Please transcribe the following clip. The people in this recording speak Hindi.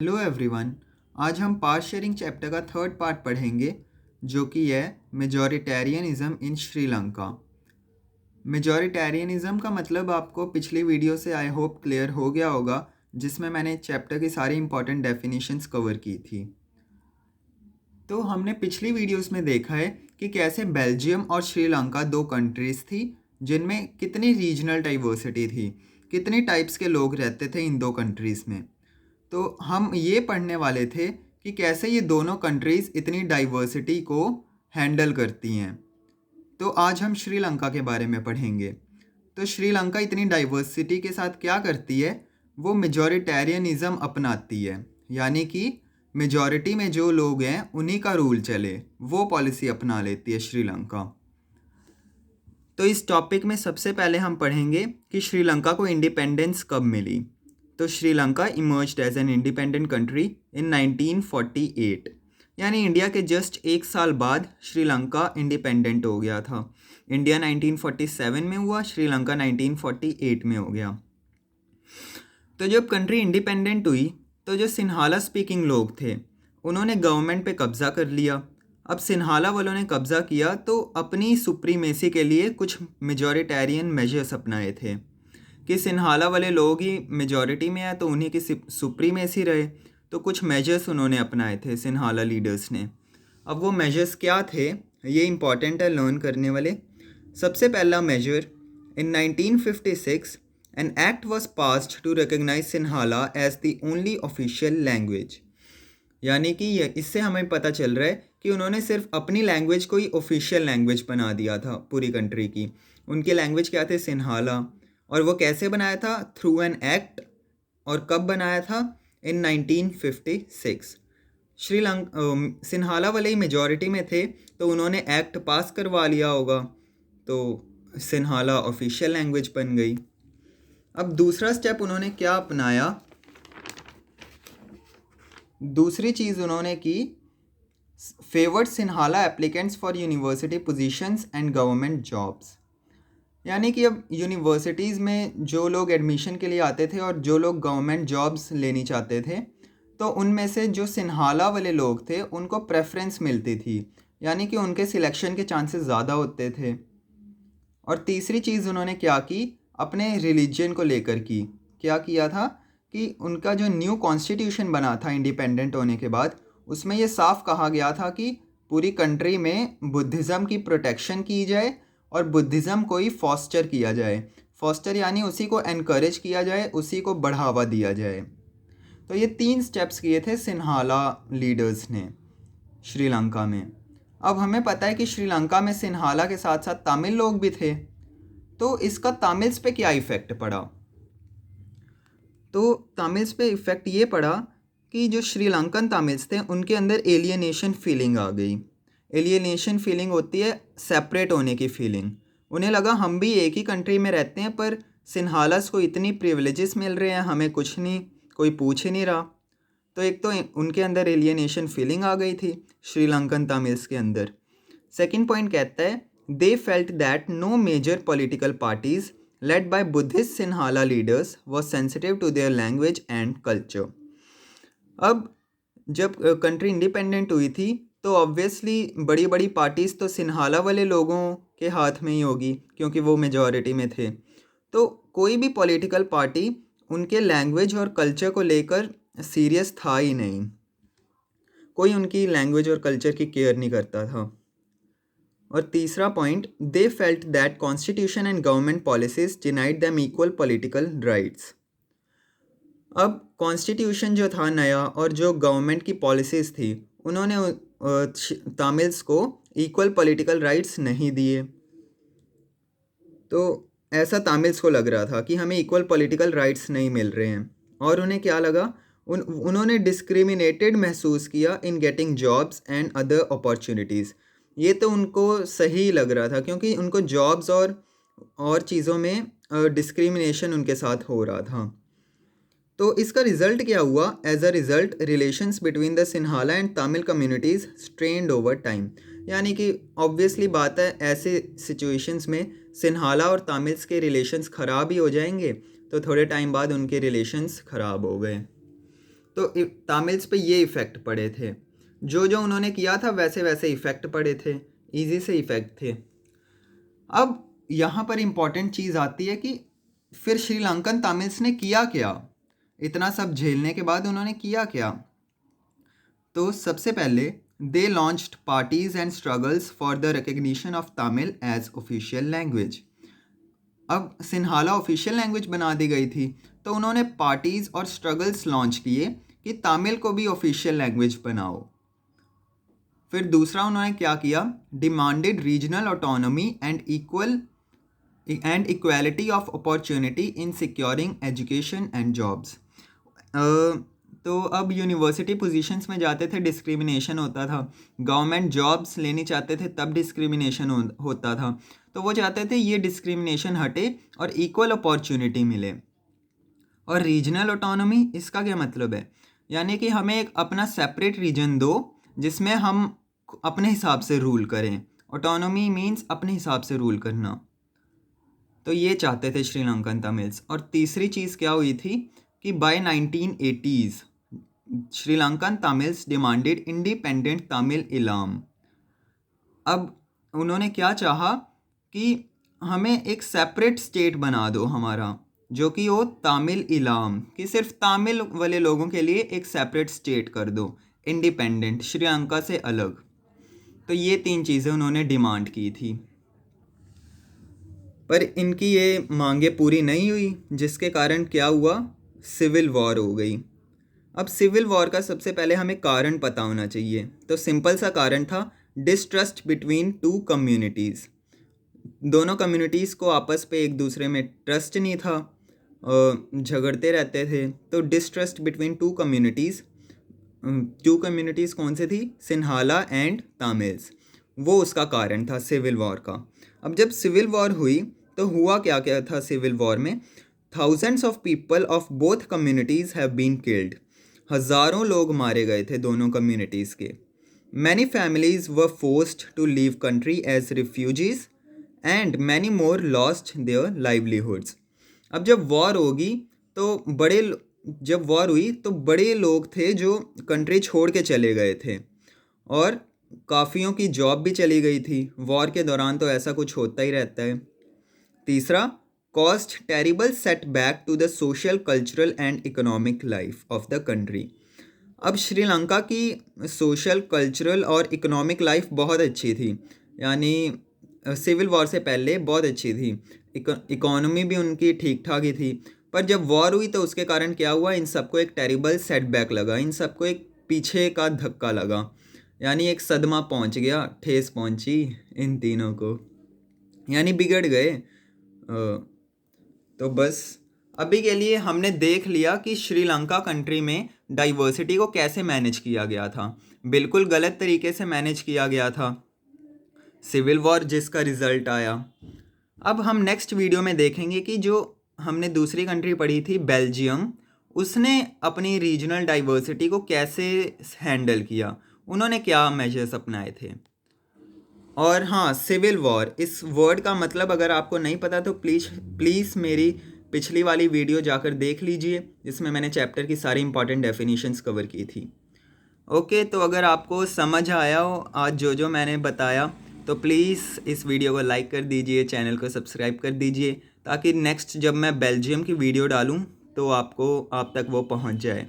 Hello everyone. आज हम पावर शेयरिंग चैप्टर का थर्ड पार्ट पढ़ेंगे जो कि है मेजॉरिटेरियनिज्म इन श्रीलंका। मेजॉरिटेरियनिज्म का मतलब आपको पिछली वीडियो से आई होप क्लियर हो गया होगा, जिसमें मैंने चैप्टर की सारी इंपॉर्टेंट डेफिनेशंस कवर की थी। तो हमने पिछली वीडियोस में देखा है कि कैसे बेल्जियम और श्रीलंका दो कंट्रीज़ थी जिनमें कितनी रीजनल डाइवर्सिटी थी, कितने टाइप्स के लोग रहते थे इन दो कंट्रीज़ में। तो हम ये पढ़ने वाले थे कि कैसे ये दोनों कंट्रीज़ इतनी डाइवर्सिटी को हैंडल करती हैं। तो आज हम श्रीलंका के बारे में पढ़ेंगे। तो श्रीलंका इतनी डाइवर्सिटी के साथ क्या करती है, वो मेजॉरिटेरियनिज़म अपनाती है, यानी कि मेजॉरिटी में जो लोग हैं उन्हीं का रूल चले, वो पॉलिसी अपना लेती है श्रीलंका। तो इस टॉपिक में सबसे पहले हम पढ़ेंगे कि श्रीलंका को इंडिपेंडेंस कब मिली। तो Sri Lanka emerged as an independent country in 1948, यानी इंडिया के जस्ट एक साल बाद श्रीलंका इंडिपेंडेंट हो गया था। इंडिया 1947 में हुआ, श्रीलंका 1948 में हो गया। तो जब कंट्री इंडिपेंडेंट हुई तो जो सिन्हाला स्पीकिंग लोग थे उन्होंने गवर्नमेंट पे कब्ज़ा कर लिया। अब सिन्हाला वालों ने कब्ज़ा किया तो अपनी सुप्रीमेसी के लिए कुछ मेजॉरिटेरियन मेजर्स अपनाए थे कि सिन्हाला वाले लोग ही मेजॉरिटी में है तो उन्हीं की सुप्रीमेसी रहे। तो कुछ मेजर्स उन्होंने अपनाए थे सिन्हाला लीडर्स ने। अब वो मेजर्स क्या थे, ये इम्पॉर्टेंट है लर्न करने वाले। सबसे पहला major, in 1956 an act was passed to recognise Sinhala as the only official language. यानी कि इससे हमें पता चल रहा है कि उन्होंने सिर्फ अपनी लैंग्वेज को ही ऑफिशियल लैंग्वेज बना दिया था पूरी कंट्री की। उनकी लैंग्वेज क्या थे, सिन्हाला। और वो कैसे बनाया था, थ्रू एन एक्ट। और कब बनाया था, इन 1956। सिन्हाला वाले ही मेजॉरिटी में थे तो उन्होंने एक्ट पास करवा लिया होगा, तो सिन्हाला ऑफिशियल लैंग्वेज बन गई। अब दूसरा स्टेप उन्होंने क्या अपनाया, दूसरी चीज़ उन्होंने की, favoured Sinhala applicants for university positions and government jobs. यानी कि अब यूनिवर्सिटीज़ में जो लोग एडमिशन के लिए आते थे और जो लोग गवर्नमेंट जॉब्स लेनी चाहते थे, तो उनमें से जो सिन्हाला वाले लोग थे उनको प्रेफरेंस मिलती थी, यानी कि उनके सिलेक्शन के चांसेस ज़्यादा होते थे। और तीसरी चीज़ उन्होंने क्या की, अपने रिलीजन को लेकर की। क्या किया था कि उनका जो न्यू कॉन्स्टिट्यूशन बना था इंडिपेंडेंट होने के बाद, उसमें ये साफ कहा गया था कि पूरी कंट्री में बुद्धिज़्म की प्रोटेक्शन की जाए और बुद्धिज़्म को ही फॉस्टर किया जाए। फॉस्टर यानी उसी को एनकरेज किया जाए, उसी को बढ़ावा दिया जाए। तो ये 3 स्टेप्स किए थे सिन्हाला लीडर्स ने श्रीलंका में। अब हमें पता है कि श्रीलंका में सिन्हाला के साथ साथ तमिल लोग भी थे, तो इसका तमिल्स पे क्या इफ़ेक्ट पड़ा। तो तमिल्स पे इफ़ेक्ट ये पड़ा कि जो श्रीलंकन तमिल्स थे उनके अंदर एलियनेशन फीलिंग आ गई। एलियनेशन फीलिंग होती है सेपरेट होने की फीलिंग। उन्हें लगा हम भी एक ही कंट्री में रहते हैं पर सिन्हालास को इतनी प्रिविलेजेस मिल रहे हैं, हमें कुछ नहीं, कोई पूछ ही नहीं रहा। तो एक तो उनके अंदर एलियनेशन फीलिंग आ गई थी श्रीलंकन तमिल्स के अंदर। सेकंड पॉइंट कहता है, they felt that no major political parties led by Buddhist Sinhala leaders was sensitive to their language and culture। अब जब कंट्री इंडिपेंडेंट हुई थी तो ऑब्वियसली बड़ी बड़ी पार्टीज़ तो सिन्हाला वाले लोगों के हाथ में ही होगी क्योंकि वो मेजॉरिटी में थे। तो कोई भी पॉलिटिकल पार्टी उनके लैंग्वेज और कल्चर को लेकर सीरियस था ही नहीं। कोई उनकी लैंग्वेज और कल्चर की केयर नहीं करता था। और तीसरा point, they felt that constitution and government policies denied them equal political rights. अब कॉन्स्टिट्यूशन जो था नया और जो गवर्नमेंट की पॉलिसीज़ थी उन्होंने तमिल्स को इक्वल पॉलिटिकल राइट्स नहीं दिए। तो ऐसा तमिल्स को लग रहा था कि हमें इक्वल पॉलिटिकल राइट्स नहीं मिल रहे हैं, और उन्हें क्या लगा, उन्होंने डिस्क्रिमिनेटेड महसूस किया in getting jobs and other opportunities. ये तो उनको सही लग रहा था क्योंकि उनको जॉब्स और चीज़ों में डिस्क्रिमिनेशन उनके साथ हो रहा था। तो इसका रिज़ल्ट क्या हुआ, as a result relations between the Sinhala and Tamil communities strained over time. यानी कि ऑब्वियसली बात है, ऐसे सिचुएशंस में सिन्हाला और तमिल्स के रिलेशंस ख़राब ही हो जाएंगे, तो थोड़े टाइम बाद उनके रिलेशंस ख़राब हो गए। तो तामिल्स पे ये इफ़ेक्ट पड़े थे, जो जो उन्होंने किया था वैसे वैसे इफ़ेक्ट पड़े थे, इजी से इफ़ेक्ट थे। अब यहाँ पर इम्पॉर्टेंट चीज़ आती है कि फिर श्रीलंकन तामिल्स ने किया क्या, इतना सब झेलने के बाद उन्होंने किया क्या। तो सबसे पहले they launched parties and struggles for the recognition of Tamil as official language. अब सिन्हाला ऑफिशियल लैंग्वेज बना दी गई थी, तो उन्होंने पार्टीज और स्ट्रगल्स लॉन्च किए कि तमिल को भी ऑफिशियल लैंग्वेज बनाओ। फिर दूसरा उन्होंने क्या किया, demanded regional autonomy and equality of opportunity in securing education and jobs. तो अब यूनिवर्सिटी पोजीशंस में जाते थे डिस्क्रिमिनेशन होता था, गवर्नमेंट जॉब्स लेनी चाहते थे तब डिस्क्रिमिनेशन होता था। तो वो चाहते थे ये डिस्क्रिमिनेशन हटे और इक्वल अपॉर्चुनिटी मिले। और रीजनल ऑटोनॉमी, इसका क्या मतलब है, यानी कि हमें एक अपना सेपरेट रीजन दो जिसमें हम अपने हिसाब से रूल करें। ऑटोनॉमी मीन्स अपने हिसाब से रूल करना। तो ये चाहते थे श्रीलंकन तमिल्स। और तीसरी चीज़ क्या हुई थी कि by 1980s Sri Lankan Tamils demanded independent Tamil Eelam. अब उन्होंने क्या चाहा कि हमें एक सेपरेट स्टेट बना दो हमारा, जो कि हो तमिल इलाम, कि सिर्फ तमिल वाले लोगों के लिए एक सेपरेट स्टेट कर दो, इंडिपेंडेंट, श्रीलंका से अलग। तो ये 3 चीज़ें उन्होंने डिमांड की थी, पर इनकी ये मांगे पूरी नहीं हुई, जिसके कारण क्या हुआ, सिविल वॉर हो गई। अब सिविल वॉर का सबसे पहले हमें कारण पता होना चाहिए। तो सिंपल सा कारण था डिस्ट्रस्ट बिटवीन 2 कम्युनिटीज़। दोनों कम्युनिटीज़ को आपस पे एक दूसरे में ट्रस्ट नहीं था, झगड़ते रहते थे। तो डिस्ट्रस्ट बिटवीन 2 कम्युनिटीज़, 2 कम्युनिटीज़ कौन से थी, सिन्हाला एंड तमिल्स, वो उसका कारण था सिविल वॉर का। अब जब सिविल वॉर हुई तो हुआ क्या क्या था सिविल वॉर में, thousands of people of both communities have been killed. हज़ारों लोग मारे गए थे दोनों कम्युनिटीज़ के। Many families were forced to leave country as refugees and many more lost their livelihoods. अब जब वॉर होगी तो जब वॉर हुई तो बड़े लोग थे जो कंट्री छोड़ के चले गए थे, और काफ़ियों की जॉब भी चली गई थी। वॉर के दौरान तो ऐसा कुछ होता ही रहता है। तीसरा, caused terrible setback to the social, cultural and economic life of the country। अब श्रीलंका की सोशल, कल्चरल और इकोनॉमिक लाइफ बहुत अच्छी थी, यानी सिविल वॉर से पहले बहुत अच्छी थी, इकोनॉमी भी उनकी ठीक ठाक ही थी। पर जब वॉर हुई तो उसके कारण क्या हुआ, इन सबको एक टेरिबल सेटबैक लगा, इन सबको एक पीछे का धक्का लगा, यानी एक सदमा पहुंच गया, ठेस पहुंची इन तीनों को, यानी बिगड़ गए। तो बस अभी के लिए हमने देख लिया कि श्रीलंका कंट्री में डाइवर्सिटी को कैसे मैनेज किया गया था। बिल्कुल गलत तरीके से मैनेज किया गया था, सिविल वॉर जिसका रिज़ल्ट आया। अब हम नेक्स्ट वीडियो में देखेंगे कि जो हमने दूसरी कंट्री पढ़ी थी बेल्जियम, उसने अपनी रीजनल डाइवर्सिटी को कैसे हैंडल किया, उन्होंने क्या मेजर्स अपनाए थे। और हाँ, सिविल वॉर, इस वर्ड का मतलब अगर आपको नहीं पता तो प्लीज़ मेरी पिछली वाली वीडियो जाकर देख लीजिए, जिसमें मैंने चैप्टर की सारी इंपॉर्टेंट डेफिनेशंस कवर की थी। ओके, तो अगर आपको समझ आया हो आज जो मैंने बताया, तो प्लीज़ इस वीडियो को लाइक कर दीजिए, चैनल को सब्सक्राइब कर दीजिए, ताकि नेक्स्ट जब मैं बेल्जियम की वीडियो डालूँ तो आप तक वो पहुँच जाए।